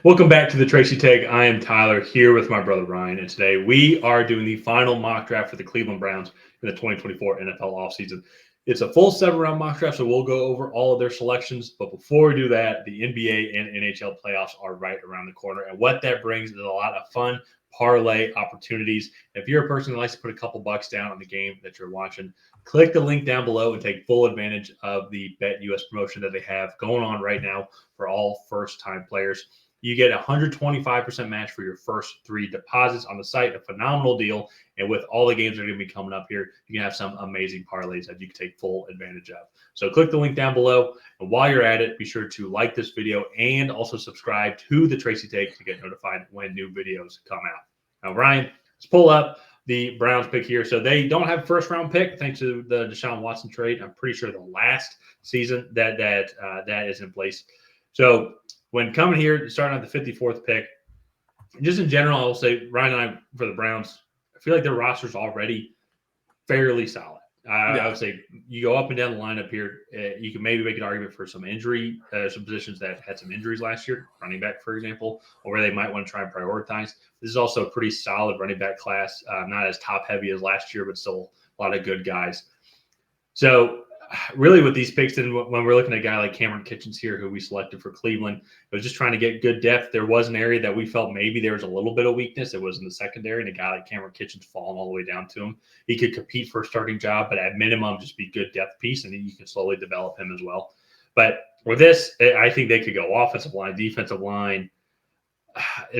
Welcome back to the Tracy Take. I am Tyler here with my brother Ryan, and today we are doing the final mock draft for the Cleveland Browns in the 2024 NFL offseason. It's a full 7-round mock draft, so we'll go over all of their selections. But before we do that, the NBA and NHL playoffs are right around the corner, and what that brings is a lot of fun parlay opportunities. If you're a person who likes to put a couple bucks down on the game that you're watching, click the link down below and take full advantage of the Bet US promotion that they have going on right now for all first-time players. You get a 125% match for your first 3 deposits on the site, a phenomenal deal. And with all the games that are going to be coming up here, you can have some amazing parlays that you can take full advantage of. So click the link down below. And while you're at it, be sure to like this video and also subscribe to the Tracy Take to get notified when new videos come out. Now, Ryan, let's pull up the Browns pick here. So they don't have a first-round pick thanks to the Deshaun Watson trade. I'm pretty sure the last season that is in place. So when coming here, starting at the 54th pick, just in general, I will say Ryan and I, for the Browns, I feel like their roster is already fairly solid. I would say you go up and down the lineup here. You can maybe make an argument for some injury, some positions that had some injuries last year, running back, for example, or where they might want to try and prioritize. This is also a pretty solid running back class, not as top heavy as last year, but still a lot of good guys. So really with these picks, and when we're looking at a guy like Cameron Kitchens here, who we selected for Cleveland, it was just trying to get good depth. There was an area that we felt maybe there was a little bit of weakness. It was in the secondary, and a guy like Cameron Kitchens falling all the way down to him. He could compete for a starting job, but at minimum, just be good depth piece, and then you can slowly develop him as well. But with this, I think they could go offensive line, defensive line,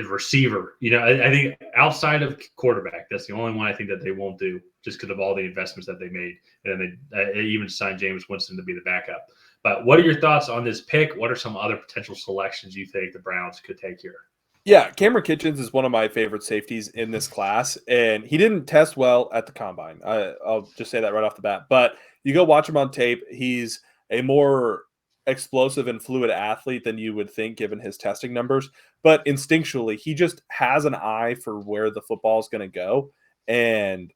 receiver. I think outside of quarterback, that's the only one I think that they won't do just because of all the investments that they made. And they even signed Jameis Winston to be the backup. But what are your thoughts on this pick? What are some other potential selections you think the Browns could take here? Yeah, Cameron Kitchens is one of my favorite safeties in this class, and he didn't test well at the combine. I'll just say that right off the bat. But you go watch him on tape, he's a more explosive and fluid athlete than you would think given his testing numbers. But instinctually, he just has an eye for where the football is going to go. And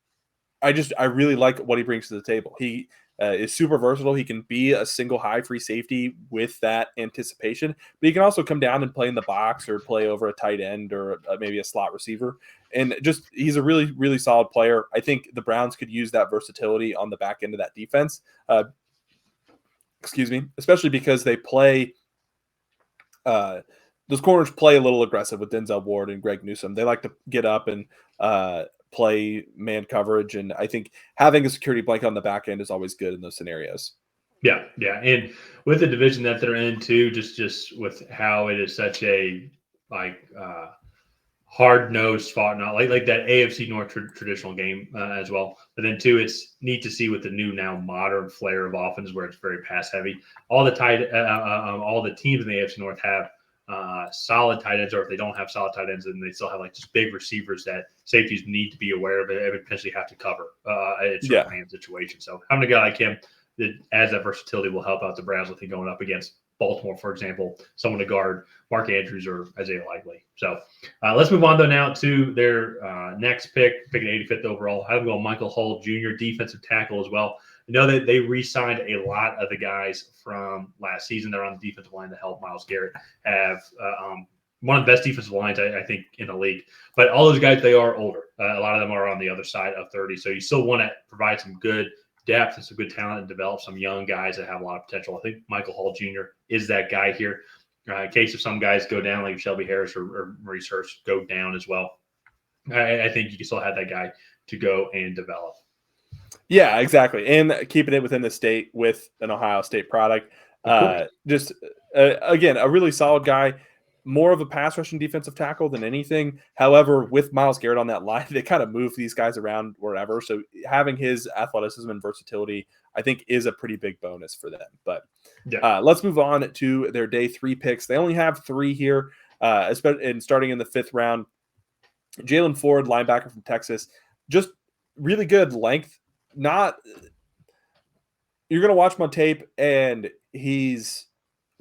I really like what he brings to the table. He is super versatile. He can be a single high free safety with that anticipation, but he can also come down and play in the box or play over a tight end or maybe a slot receiver. And just he's a really, really solid player. I think the Browns could use that versatility on the back end of that defense. Especially because they play those corners play a little aggressive with Denzel Ward and Greg Newsome. They like to get up and play man coverage, and I think having a security blanket on the back end is always good in those scenarios. Yeah, and with the division that they're in too, just with how it is such a hard-nosed fought, not like that AFC North traditional game as well. But then too, it's neat to see with the new now modern flair of offense where it's very pass heavy. All the teams in the AFC North have solid tight ends, or if they don't have solid tight ends, then they still have like just big receivers that safeties need to be aware of and potentially have to cover in certain situations. So having a guy like him that adds that versatility will help out the Browns with him going up against Baltimore, for example, someone to guard Mark Andrews or Isaiah Likely. So let's move on though now to their next pick, picking 85th overall. I have them go Michael Hull Jr., defensive tackle as well. I know that they re-signed a lot of the guys from last season. They're on the defensive line to help Myles Garrett have one of the best defensive lines, I think, in the league. But all those guys, they are older. A lot of them are on the other side of 30. So you still want to provide some good depth and some good talent and develop some young guys that have a lot of potential. I think Michael Hull Jr. is that guy here. In case if some guys go down, like Shelby Harris or Maurice Hurst go down as well, I think you can still have that guy to go and develop. Yeah, exactly. And keeping it within the state with an Ohio State product. Again, a really solid guy, more of a pass rushing defensive tackle than anything. However, with Myles Garrett on that line, they kind of move these guys around wherever. So having his athleticism and versatility, I think, is a pretty big bonus for them. But let's move on to their day 3 picks. They only have 3 here, and starting in the 5th round. Jalen Ford, linebacker from Texas, just really good length. You're going to watch him on tape, and he's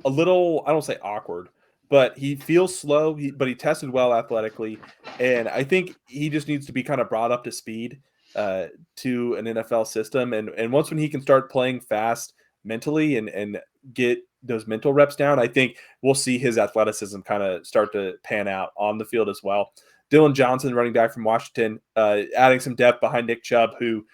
a little, I don't say awkward, but he feels slow, but he tested well athletically. And I think he just needs to be kind of brought up to speed to an NFL system. And once when he can start playing fast mentally and get those mental reps down, I think we'll see his athleticism kind of start to pan out on the field as well. Dylan Johnson, running back from Washington, adding some depth behind Nick Chubb, who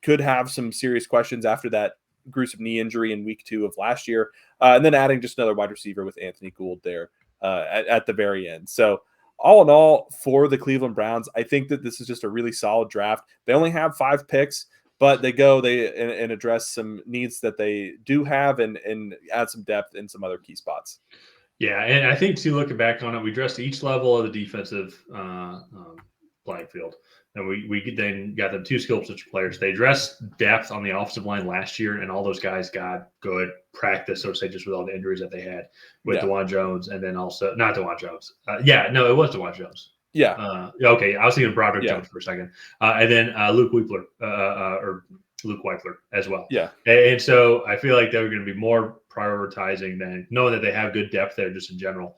could have some serious questions after that gruesome knee injury in week 2 of last year. And then adding just another wide receiver with Anthony Gould there at the very end. So all in all, for the Cleveland Browns, I think that this is just a really solid draft. They only have 5 picks, but they and address some needs that they do have and add some depth in some other key spots. Yeah, and I think too, looking back on it, we addressed each level of the defensive playing field. And we then got them 2 skill position players. They addressed depth on the offensive line last year, and all those guys got good practice, so to say, just with all the injuries that they had with DeJuan Jones, and then also not DeJuan Jones. It was DeJuan Jones. Yeah. Okay, I was thinking Broderick Jones for a second, and then Luke Weipler or Luke Weipler as well. Yeah. And so I feel like they were going to be more prioritizing than knowing that they have good depth there just in general,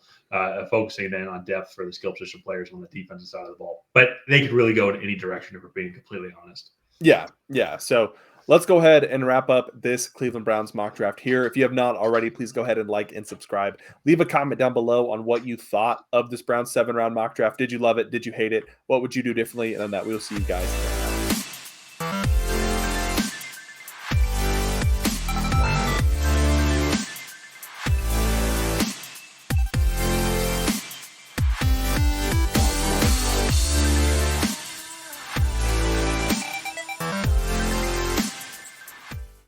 focusing then on depth for the skill position players on the defensive side of the ball. But they could really go in any direction if we're being completely honest. Yeah. So let's go ahead and wrap up this Cleveland Browns mock draft here. If you have not already, please go ahead and like and subscribe. Leave a comment down below on what you thought of this Browns 7-round mock draft. Did you love it? Did you hate it? What would you do differently? And on that, we'll see you guys